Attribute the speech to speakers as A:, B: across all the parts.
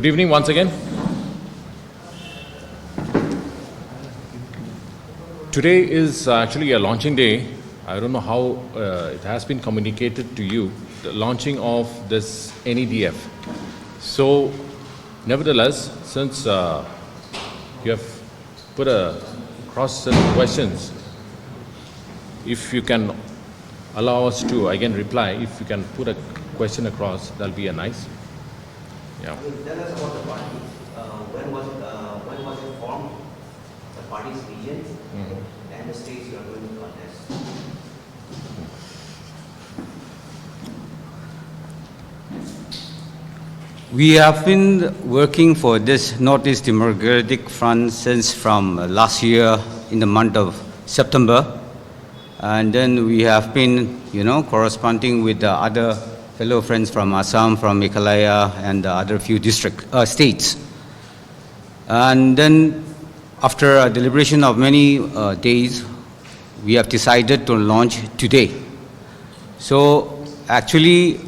A: Good evening once again. Today is actually a launching day. I don't know how it has been communicated to you, the launching of this NEDF. So, nevertheless, since you have put a cross set of questions, if you can allow us to again reply, if you can put a question across, that'll be a nice. Yeah.
B: Tell us about the party. When was it formed? The party's regions and the states you are going to contest.
C: We have been working for this Northeast Democratic Front since from last year in the month of September, and then we have been, corresponding with the other fellow friends from Assam, from Meghalaya, and the other few states. And then, after a deliberation of many days, we have decided to launch today. So, actually,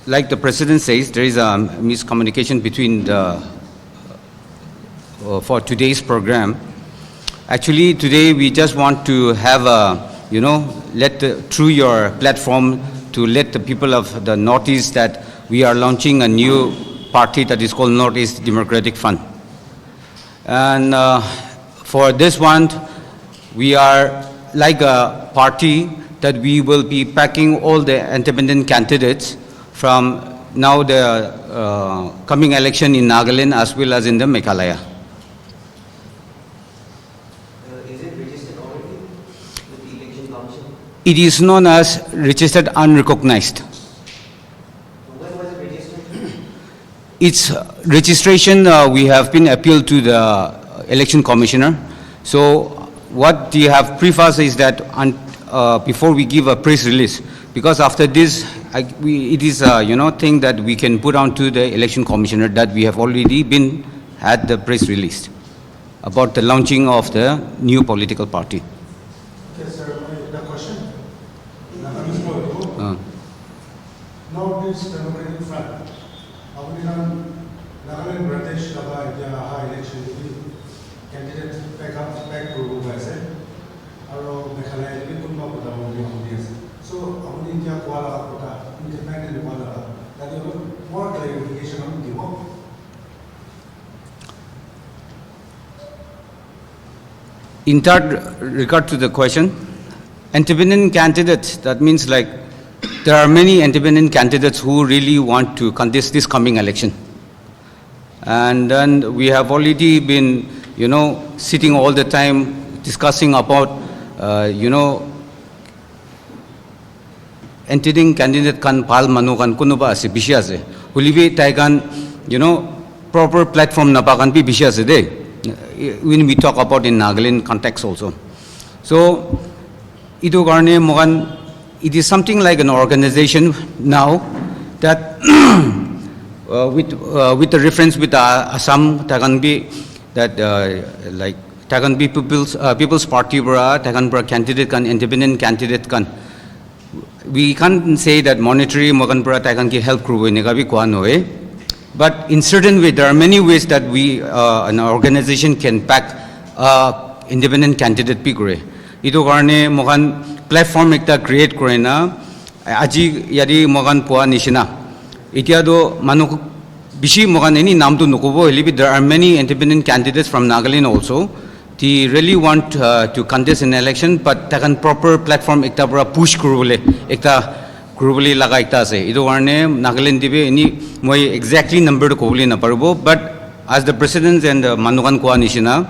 C: like the President says, there is a miscommunication between for today's program. Actually, today we just want to have through your platform, to let the people of the Northeast that we are launching a new party that is called Northeast Democratic Front. And for this one, we are like a party that we will be packing all the independent candidates from now the coming election in Nagaland as well as in the Meghalaya.
B: Is it registered already with the Election Commission?
C: It is known as registered unrecognized.
B: When was it registered?
C: Its registration, we have been appealed to the election commissioner. So what we have prefaced is that before we give a press release, because after this, it is a thing that we can put on to the election commissioner that we have already had the press release about the launching of the new political party.
D: Okay, sir. The question. Northeast Democratic Front. Nagaland Pradesh election candidate back to West. Aro Meghalaya ni kunba kuda muli ase. So apni kya kuala kuda independent kuala that you more clarification on give.
C: In that regard to the question, independent candidates, that means like there are many independent candidates who really want to contest this coming election. And then we have already been, sitting all the time discussing about, independent candidate kan pal manu kan kuno ba ase bisya ase. Hulibi tai kan, proper platform na ba kan bi bisya ase de. When we talk about in Nagaland context also. So, it is something like an organization now that with the reference with Assam, like People's Party, candidate kan, independent candidate kan. We can't say that monetary help crew. But in certain way, there are many ways that an organization can back independent candidate pigure. Ito karne mogan platform ekta create kore na aji yadi mogan poa nishina. Itia do manuk bishi mogan any naam to nukubo. There are many independent candidates from Nagaland also. They really want to contest an election, but takan proper platform ekta pura push kurule ekta. Globally lagaita se. Ito karne Nagaland dibe any moi exactly number to kobuli na parubo. But as the president and the manukan kuha nishina,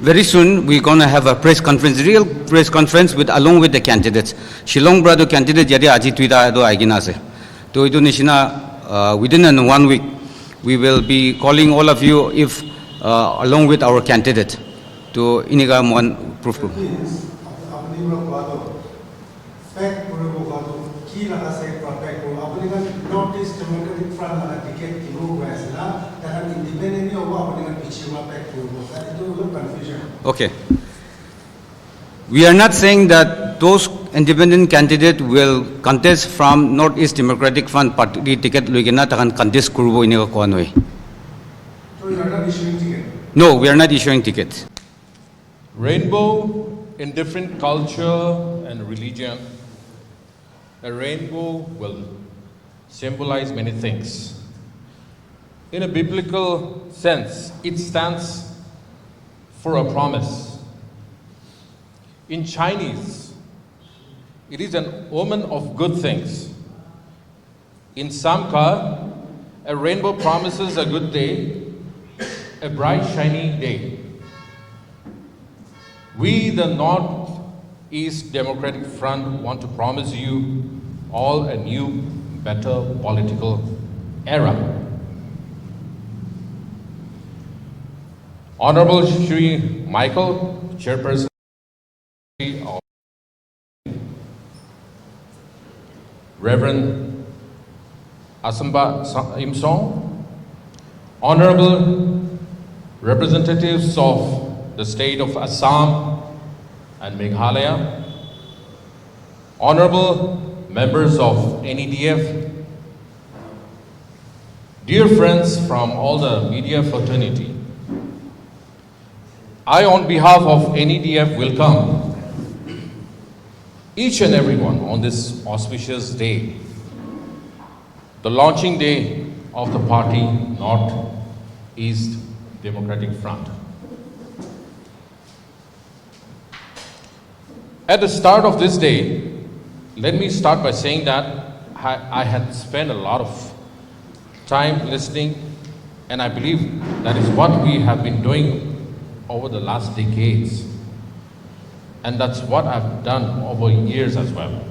C: very soon we're gonna have a press conference, real press conference along with the candidates. Shillong brado candidate jadi aji tuida do aigina se. To ito nishina within 1 week we will be calling all of you if along with our candidate to iniga mon proof.
D: Northeast Democratic Front ticket independently
C: Okay. We are not saying that those independent candidate will contest from Northeast Democratic Front party ticket loigena takan contest kurubo inega koan hoy.
D: So you are not issuing ticket.
C: No, we are not issuing tickets.
A: Rainbow in different culture and religion. A rainbow will symbolize many things. In a biblical sense, it stands for a promise. In Chinese, it is an omen of good things. In Samka, a rainbow promises a good day, a bright, shiny day. We, the Northeast Democratic Front, want to promise you all a new, better political era. Honorable Shri Michael, Chairperson of Reverend Asamba Imsong, Honorable representatives of the state of Assam and Meghalaya, Honorable members of NEDF, dear friends from all the media fraternity, I, on behalf of NEDF, welcome each and everyone on this auspicious day, the launching day of the party North-East Democratic Front. At the start of this day, let me start by saying that I had spent a lot of time listening, and I believe that is what we have been doing over the last decades. And that's what I've done over years as well.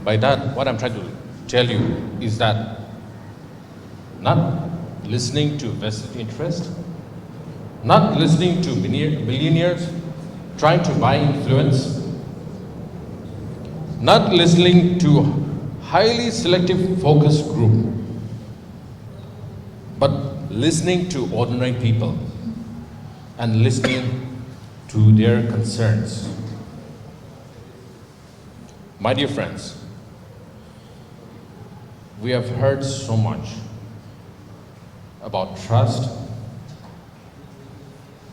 A: By that, what I'm trying to tell you is that not listening to vested interest, not listening to billionaires trying to buy influence, not listening to highly selective focus group, but listening to ordinary people and listening to their concerns. My dear friends, we have heard so much about trust,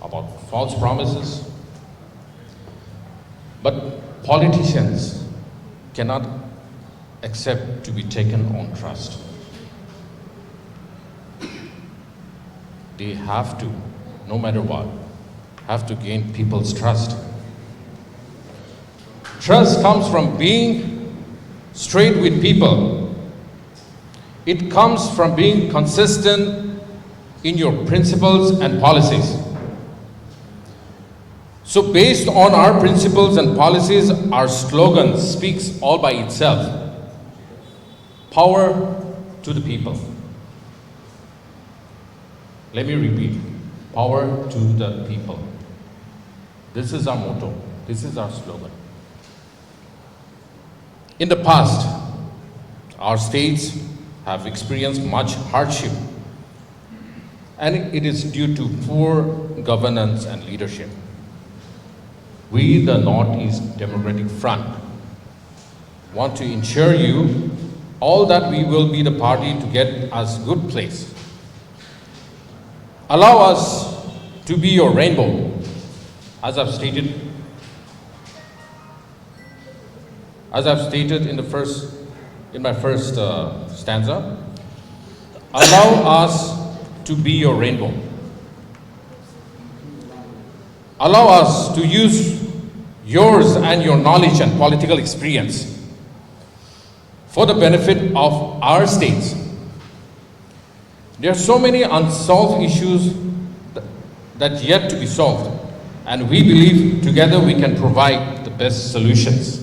A: about false promises, but politicians cannot accept to be taken on trust. They have to, no matter what, have to gain people's trust. Trust comes from being straight with people. It comes from being consistent in your principles and policies. So based on our principles and policies, our slogan speaks all by itself. Power to the people. Let me repeat, power to the people. This is our motto, this is our slogan. In the past, our states have experienced much hardship, and it is due to poor governance and leadership. We, the Northeast Democratic Front, want to ensure you all that we will be the party to get us good place. Allow us to be your rainbow, as I've stated in my first stanza. Allow us to be your rainbow. Allow us to use yours and your knowledge and political experience for the benefit of our states. There are so many unsolved issues that yet to be solved, and we believe together we can provide the best solutions.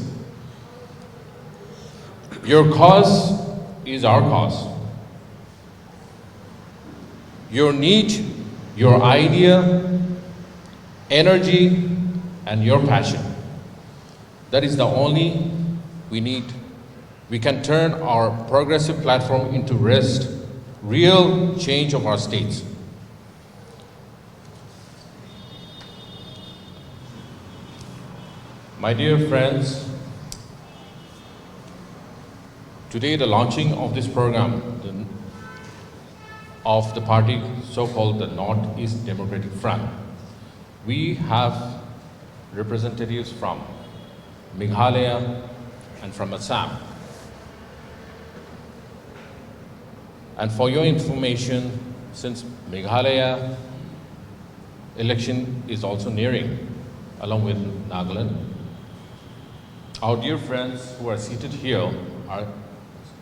A: Your cause is our cause. Your need, your idea, energy, and your passion. That is the only we need. We can turn our progressive platform into real change of our states. My dear friends, today the launching of this program of the party so-called the Northeast Democratic Front, we have representatives from Meghalaya and from Assam. And for your information, since Meghalaya election is also nearing, along with Nagaland, our dear friends who are seated here are,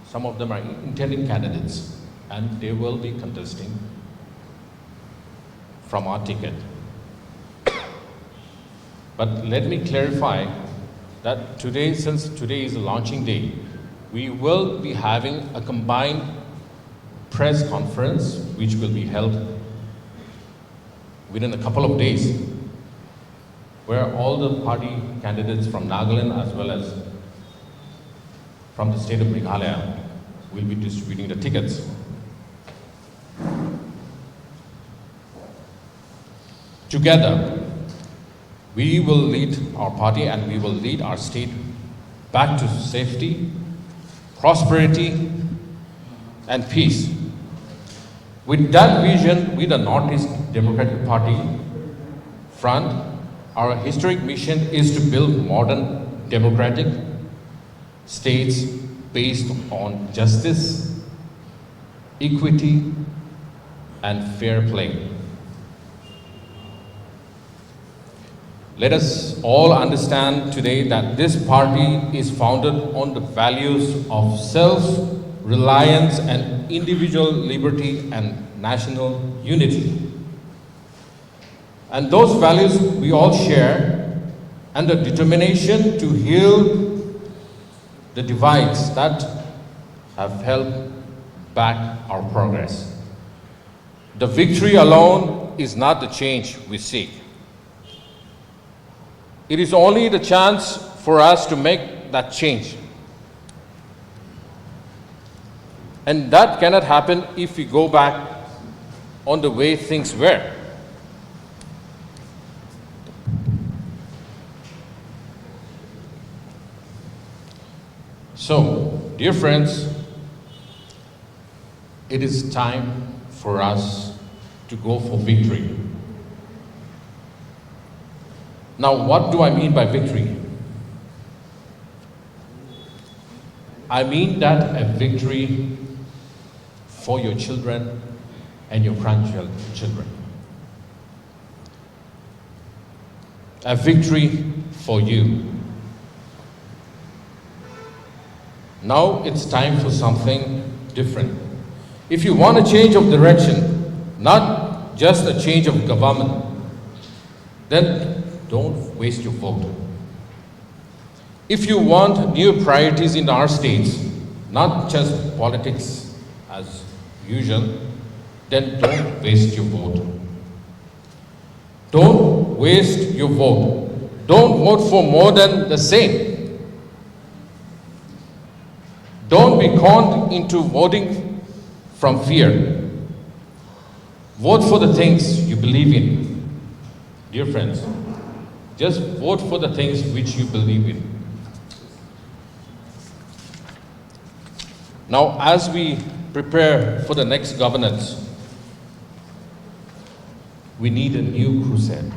A: some of them are intending candidates, and they will be contesting from our ticket. But let me clarify that today, since today is the launching day, we will be having a combined press conference which will be held within a couple of days, where all the party candidates from Nagaland as well as from the state of Meghalaya will be distributing the tickets. Together, we will lead our party and we will lead our state back to safety, prosperity, and peace. With that vision, we the Northeast Democratic Party Front, our historic mission is to build modern democratic states based on justice, equity, and fair play. Let us all understand today that this party is founded on the values of self-reliance and individual liberty and national unity. And those values we all share, and the determination to heal the divides that have held back our progress. The victory alone is not the change we seek. It is only the chance for us to make that change. And that cannot happen if we go back on the way things were. So, dear friends, it is time for us to go for victory. Now, what do I mean by victory? I mean that a victory for your children and your grandchildren. A victory for you. Now it's time for something different. If you want a change of direction, not just a change of government, then don't waste your vote. If you want new priorities in our states, not just politics as usual, then don't waste your vote. Don't waste your vote. Don't vote for more than the same. Don't be conned into voting from fear. Vote for the things you believe in. Dear friends, just vote for the things which you believe in. Now, as we prepare for the next governance, we need a new crusade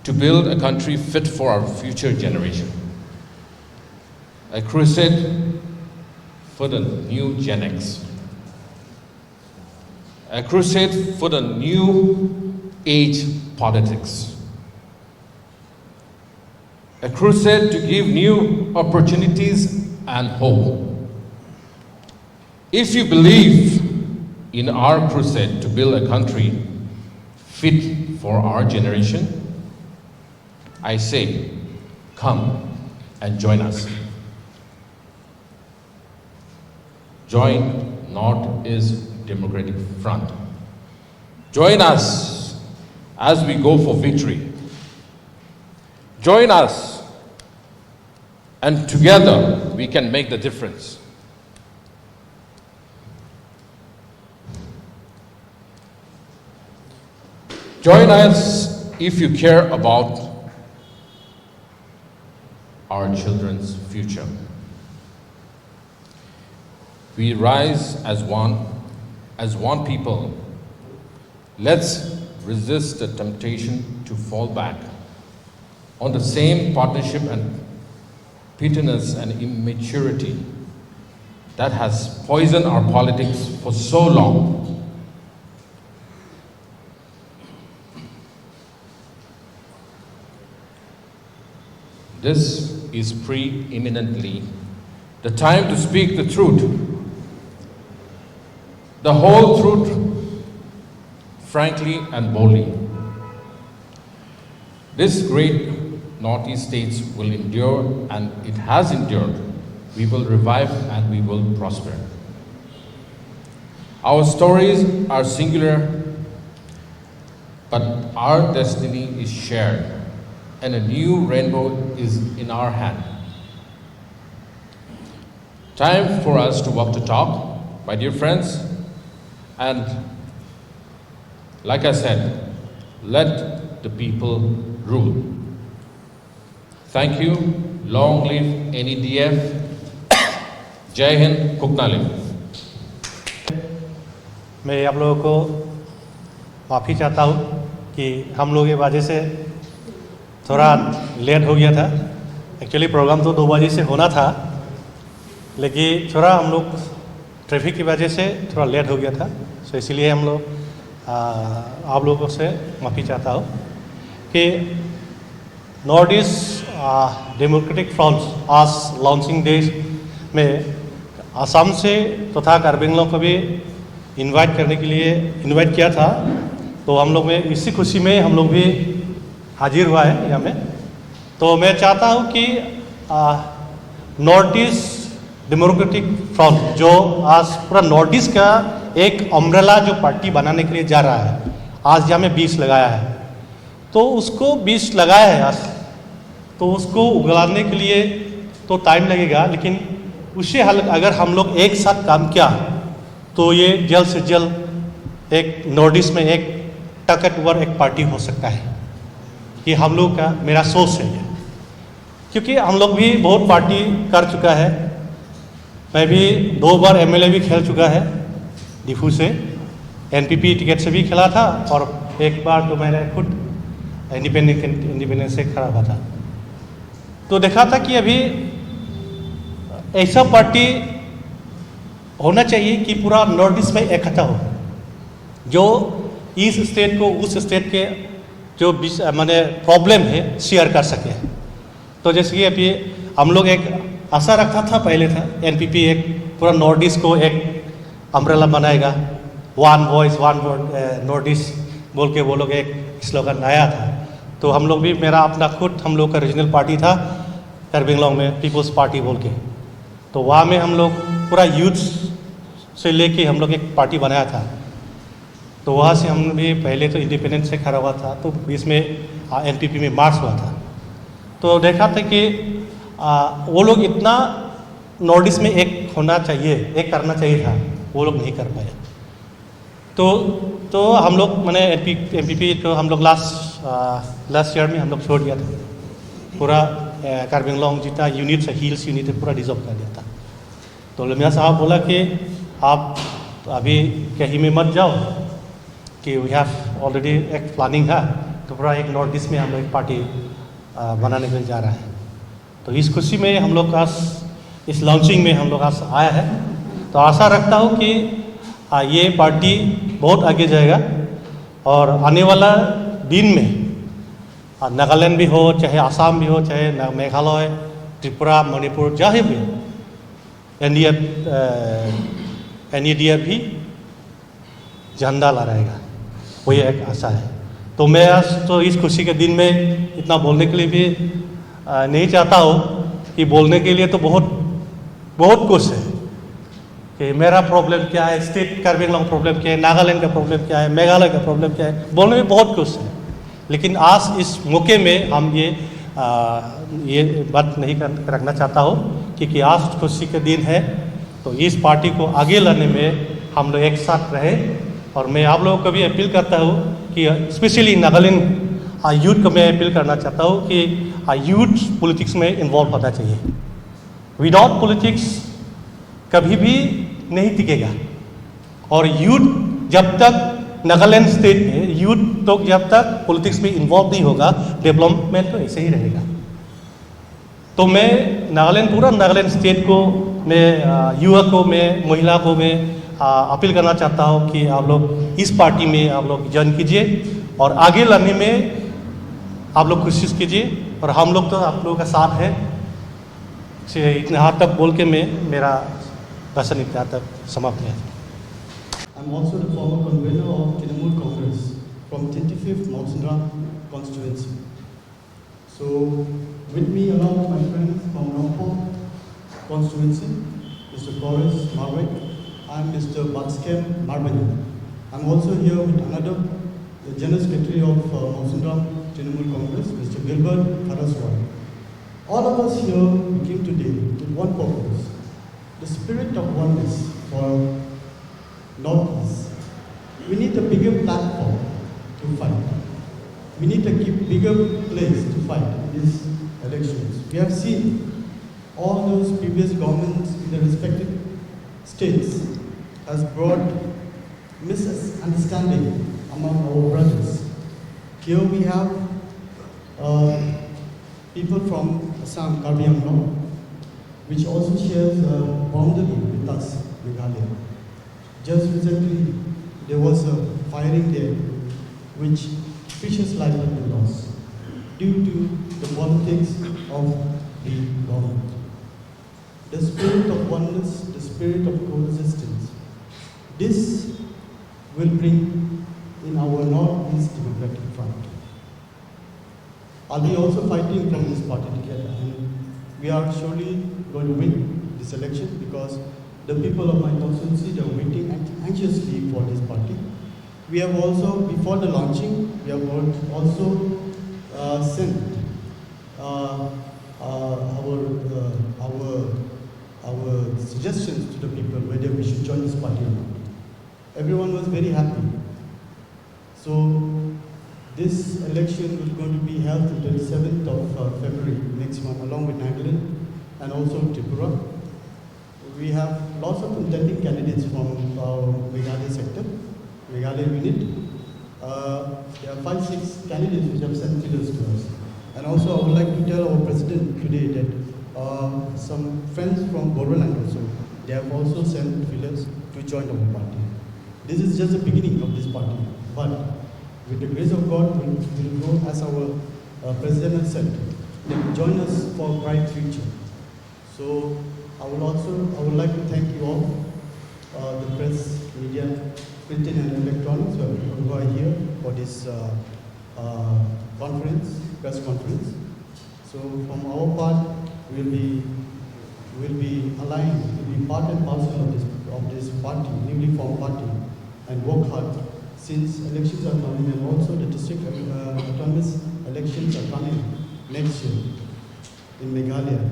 A: to build a country fit for our future generation. A crusade for the new Gen X. A crusade for the new age politics. A crusade to give new opportunities and hope. If you believe in our crusade to build a country fit for our generation, I say, come and join us. Join Northeast Democratic Front. Join us as we go for victory. Join us, and together we can make the difference. Join us if you care about our children's future. We rise as one people. Let's resist the temptation to fall back on the same partnership and bitterness and immaturity that has poisoned our politics for so long. This is preeminently the time to speak the truth, the whole truth, frankly and boldly. This great Northeast states will endure, and it has endured. We will revive and we will prosper. Our stories are singular, but our destiny is shared, and a new rainbow is in our hand. Time for us to walk the talk, my dear friends, and like I said, let the people rule. Thank you. Long live NEDF. जय हिंद, कुकनालिम।
E: मैं आप लोगों को माफ़ी चाहता हूँ कि हम लोग ये वजह से थोड़ा लेट हो गया था। एक्चुअली प्रोग्राम तो 2 बजे से होना था, लेकिन थोड़ा हम लोग ट्रैफिक की वजह से थोड़ा लेट हो गया था। सो इसीलिए हम लोग आप लोगों से माफ़ी चाहता हूँ कि नॉर्थ ईस्ट डेमोक्रेटिक फ्रंट आज लॉन्चिंग डे में असम से तथा कार्बी आंगलोंग को भी इनवाइट करने के लिए इनवाइट किया था। तो हम लोग में इसी खुशी में हम लोग भी हाजिर हुआ है यहाँ में। तो मैं चाहता हूँ कि नॉर्थ ईस्ट डेमोक्रेटिक फ्रंट जो आज पूरा नॉर्थ ईस्ट का एक अम्ब्रेला जो पार्टी बनाने के लिए जा रहा है, आज यहाँ में 20 लगाया है। तो उसको 20 लगाया है आज, तो उसको उगलाने के लिए तो टाइम लगेगा, लेकिन उसे अगर हम लोग एक साथ काम किया तो ये जल्द से जल्द एक नॉर्थ ईस्ट में एक ताकतवर एक पार्टी हो सकता है। ये हम लोग का मेरा सोच है ये, क्योंकि हम लोग भी बहुत पार्टी कर चुका है। मैं भी 2 बार एमएलए भी खेल चुका है डिफू से, एनपीपी टिकट से भी खेला था, और एक बार तो मैंने खुद इंडिपेंडेंट से खड़ा हुआ था। तो देखा था कि अभी ऐसा पार्टी होना चाहिए कि पूरा नॉर्थ ईस्ट में इकट्ठा हो, जो इस स्टेट को उस स्टेट के जो माने प्रॉब्लम है शेयर कर सके। तो जैसे कि अभी हम लोग एक आशा रखा था, पहले था एनपीपी एक पूरा नॉर्थ ईस्ट को एक अम्ब्रेला बनाएगा, 1 वॉइस 1 वोट नॉर्थ ईस्ट बोल के वो लोग एक स्लोगन आया था। तो हम लोग भी, मेरा अपना खुद हम लोग का रीजनल पार्टी था कार्बी आंगलोंग में, पीपल्स पार्टी बोल के। तो वहाँ में हम लोग पूरा यूथ से लेके हम लोग एक पार्टी बनाया था। तो वहाँ से हम भी पहले तो इंडिपेंडेंट से खड़ा हुआ था, तो इसमें एनपीपी में मार्च हुआ था। तो देखा था कि वो लोग इतना नॉर्थ ईस्ट में एक होना चाहिए, एक करना चाहिए था, वो लोग नहीं कर पाए। तो हम लोग मैंने एमपीपी तो हम लोग लास्ट ईयर में हम लोग छोड़ दिया था, पूरा कार्बी आंगलोंग जितना यूनिट है, हिल्स यूनिट है, पूरा डिजॉल्व कर दिया था। तो लमिया साहब बोला कि आप अभी कहीं में मत जाओ, कि वी हैव ऑलरेडी एक प्लानिंग है, तो पूरा एक नॉर्थ ईस्ट में हम लोग एक पार्टी बनाने के लिए जा रहा है। तो इस खुशी में हम लोग आज इस लॉन्चिंग में हम लोग आज आया है। तो आशा रखता हूँ कि ये पार्टी बहुत आगे जाएगा, और आने वाला दिन में नागालैंड भी हो, चाहे आसाम भी हो, चाहे मेघालय, त्रिपुरा, मणिपुर, जहाँ भी एनईडीएफ भी झंडा लहराएगा, वही एक आशा है। तो मैं आज तो इस खुशी के दिन में इतना बोलने के लिए भी नहीं चाहता हूँ कि बोलने के लिए तो बहुत कुछ है कि मेरा प्रॉब्लम क्या है, स्टेट कार्बी आंगलोंग प्रॉब्लम क्या है, नागालैंड का प्रॉब्लम क्या है, मेघालय का प्रॉब्लम क्या है, बोलने में बहुत कुछ है। लेकिन आज इस मौके में हम ये बात नहीं रखना चाहता हूँ, क्योंकि आज खुशी का दिन है। तो इस पार्टी को आगे लाने में हम लोग एक साथ रहे, और मैं आप लोगों को भी अपील करता हूँ कि स्पेशली नागालैंड यूथ को मैं अपील करना चाहता हूँ कि यूथ पॉलिटिक्स में इन्वॉल्व होना चाहिए। विदाउट पॉलिटिक्स कभी भी नहीं टिकेगा। और यूथ जब तक नागालैंड स्टेट में यूथ तो जब तक पॉलिटिक्स में इन्वॉल्व नहीं होगा, डेवलपमेंट तो ऐसे ही रहेगा। तो मैं नागालैंड, पूरा नागालैंड स्टेट को, मैं युवा को, मैं महिला को मैं अपील करना चाहता हूँ कि आप लोग इस पार्टी में आप लोग ज्वाइन कीजिए और आगे लाने में आप लोग कोशिश कीजिए। और हम लोग तो आप लोगों का साथ है। इतने हाथ तक बोल के मैं मेरा भाषण इतना तक समाप्त है।
F: I'm also the former convener of Trinamool Congress from 25th Mausandra constituency. So, with me along with my friends from Rampur constituency, Mr. Boris Marwick and Mr. Batskem Marbani. I'm also here with another, the General Secretary of Mausandra Trinamool Congress, Mr. Gilbert Karaswar. All of us here we came today with one purpose, the spirit of oneness for Northeast. We need a bigger platform to fight. We need a bigger place to fight in these elections. We have seen all those previous governments in the respective states has brought misunderstanding among our brothers. Here we have people from Assam, Karbi Anglong, which also shares a boundary with us, Meghalaya. Just recently, there was a firing there, which precious life has been lost due to the politics of the government. The spirit of oneness, the spirit of coexistence, this will bring in our Northeast Democratic Front. I'll be also fighting from this party together, and we are surely going to win this election because the people of my constituency are waiting anxiously for this party. We have also, before the launching, we have also sent our suggestions to the people whether we should join this party or not. Everyone was very happy. So this election is going to be held on 27th of February next month, along with Nagaland and also Tripura. We have lots of contending candidates from our Meghalaya sector, Meghalaya unit. There are 5-6 candidates which have sent fillers to us. And also I would like to tell our president today that some friends from Bodoland also, they have also sent fillers to join our party. This is just the beginning of this party. But with the grace of God, we will go as our president has said, they will join us for a bright future. So I would like to thank you all, the press, media, printing and electronics who are here for this press conference. So from our part, we'll be aligned, we'll be part and parcel of this party, newly formed party, and work hard since elections are coming, and also the district autonomous elections are coming next year in Meghalaya.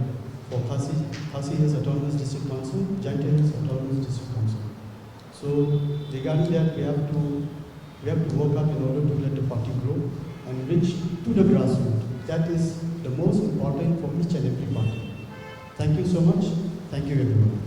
F: For Khasi has Autonomous District Council, Jaintia has Autonomous District Council. So regarding that, we have to work hard in order to let the party grow and reach to the grassroots. That is the most important for each and every party. Thank you so much. Thank you everyone.